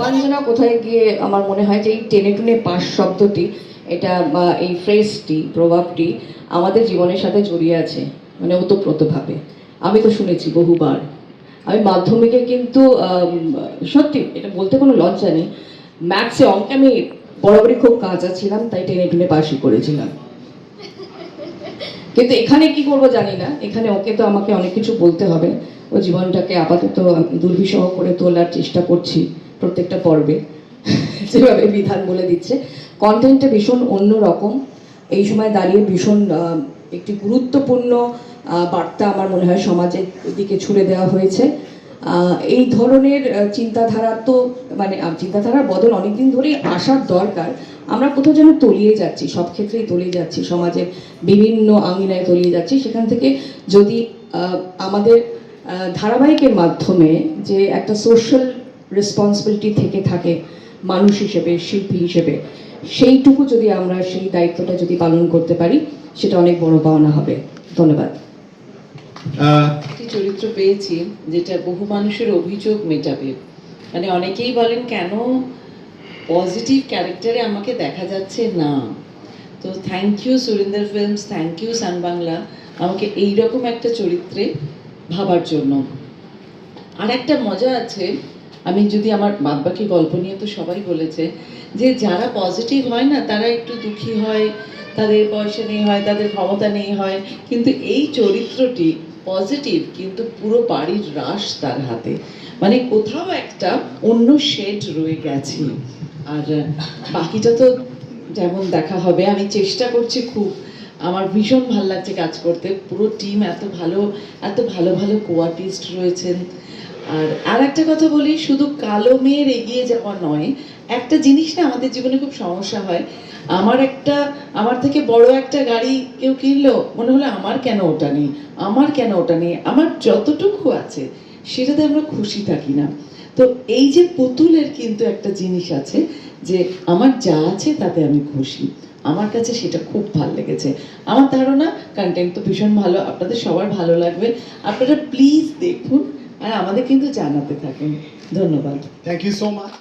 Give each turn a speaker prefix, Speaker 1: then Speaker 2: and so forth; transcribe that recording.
Speaker 1: পাঞ্জনা কোথায় গিয়ে আমার মনে হয় যে এই টেনে টুনে পাশ শব্দটি, এটা এই ফ্রেজটি, প্রভাবটি আমাদের জীবনের সাথে জড়িয়ে আছে, মানে ওতপ্রোতভাবে। আমি তো শুনেছি বহুবার। আমি মাধ্যমিকে কিন্তু সত্যি এটা বলতে কোনো লজ্জা নেই, ম্যাথসে অঙ্কে আমি বরাবরই খুব কাঁচা ছিলাম, তাই টেনে টুনে পাশই করেছিলাম। কিন্তু এখানে কি করব জানি না, এখানে ওকে তো আমাকে অনেক কিছু বলতে হবে। ও জীবনটাকে আপাতত দুর্বিষহ করে তোলার চেষ্টা করছি প্রত্যেকটা পর্বে, যেভাবে বিধান বলে দিচ্ছে। কন্টেন্টটা ভীষণ অন্য রকম, এই সময় দাঁড়িয়ে ভীষণ একটি গুরুত্বপূর্ণ বার্তা আমার মনে হয় সমাজের দিকে ছুড়ে দেওয়া হয়েছে। এই ধরনের চিন্তাধারা তো মানে চিন্তাধারার বদল অনেকদিন ধরেই আসার দরকার। আমরা কোথাও যেন তলিয়ে যাচ্ছি, সব ক্ষেত্রেই তলিয়ে যাচ্ছি, সমাজের বিভিন্ন আঙিনায় তলিয়ে যাচ্ছি। সেখান থেকে যদি আমাদের ধারাবাহিকের মাধ্যমে যে একটা সোশ্যাল রেসপন্সিবিলিটি থেকে থাকে মানুষ হিসেবে, শিল্পী হিসেবে, সেইটুকু যদি আমরা সেই দায়িত্বটা যদি পালন করতে পারি, সেটা অনেক বড় পাওনা হবে। ধন্যবাদ।
Speaker 2: একটি চরিত্র পেয়েছি যেটা বহু মানুষের অভিযোগ মেটাবে। মানে অনেকেই বলেন কেন পজিটিভ ক্যারেক্টারে আমাকে দেখা যাচ্ছে না। তো thank you Surinder films, thank you Sun Bangla আমাকে এইরকম একটা চরিত্রে ভাবার জন্য। আর একটা মজা আছে, আমি যদি আমার বাদবাকি গল্প নিয়ে তো সবাই বলেছে যে যারা পজিটিভ হয় না তারা একটু দুঃখী হয়, তাদের পয়সা নেই হয়, তাদের ক্ষমতা নেই হয়, কিন্তু এই চরিত্রটি পজিটিভ কিন্তু পুরো বাড়ির রাশ তার হাতে। মানে কোথাও একটা অন্য শেড রয়ে গেছে। আর বাকিটা তো যেমন দেখা হবে। আমি চেষ্টা করছি খুব, আমার ভীষণ ভালো লাগছে কাজ করতে। পুরো টিম এত ভালো, এত ভালো ভালো কো-আর্টিস্ট রয়েছেন। আর একটা কথা বলি, শুধু কালো মেয়ের এগিয়ে যাওয়া নয়, একটা জিনিস না আমাদের জীবনে খুব সমস্যা হয়। আমার থেকে বড় একটা গাড়ি কেউ কিনলো, মনে হলো আমার কেন ওটা নেই, আমার কেন ওটা নেই, আমার যতটুকু আছে সেটাতে আমরা খুশি থাকি না। তো এই যে পুতুলের কিন্তু একটা জিনিস আছে যে আমার যা আছে তাতে আমি খুশি। আমার কাছে সেটা খুব ভালো লেগেছে। আমার ধারণা কন্টেন্ট তো ভীষণ ভালো, আপনাদের সবার ভালো লাগবে। আপনারা প্লিজ দেখুন আর আমাদের কিন্তু জানাতে থাকুন। ধন্যবাদ।
Speaker 3: Thank you so much.